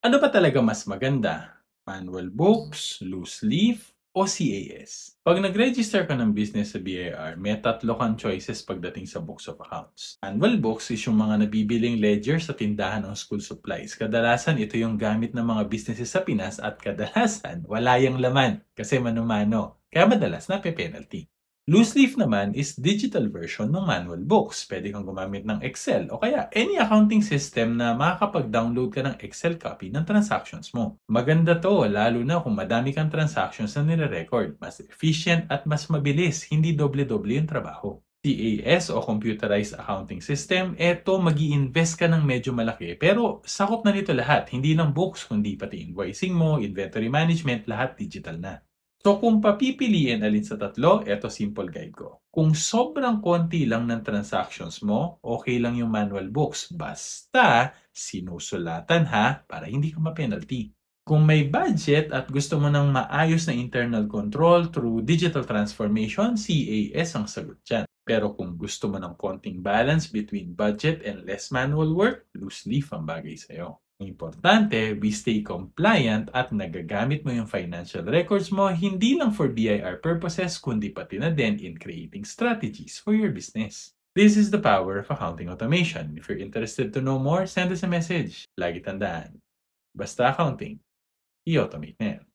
Ano ba talaga mas maganda? Manual books, loose leaf, o CAS? Pag nag-register ka ng business sa BIR, may tatlo kang choices pagdating sa books of accounts. Manual books is yung mga nabibiling ledger sa tindahan ng school supplies. Kadalasan ito yung gamit ng mga businesses sa Pinas at kadalasan wala yung laman kasi mano-mano. Kaya madalas nape-penalty. Loose leaf naman is digital version ng manual books. Pwede kang gumamit ng Excel o kaya any accounting system na makakapag-download ka ng Excel copy ng transactions mo. Maganda to, lalo na kung madami kang transactions na nire-record. Mas efficient at mas mabilis, hindi doble-doble yung trabaho. CAS o Computerized Accounting System, eto mag-i-invest ka ng medyo malaki pero sakop na nito lahat, hindi lang books kundi pati invoicing mo, inventory management, lahat digital na. So kung papipiliin alin sa tatlo, eto simple guide ko. Kung sobrang konti lang ng transactions mo, okay lang yung manual books. Basta sinusulatan ha, para hindi ka ma-penalty. Kung may budget at gusto mo ng maayos na internal control through digital transformation, CAS ang sagot dyan. Pero kung gusto mo ng konting balance between budget and less manual work, loose leaf ang bagay sa'yo. Importante, we stay compliant at nagagamit mo yung financial records mo hindi lang for BIR purposes kundi pati na din in creating strategies for your business. This is the power of accounting automation. If you're interested to know more, send us a message. Lagi tandaan, basta accounting, i-automate na yan.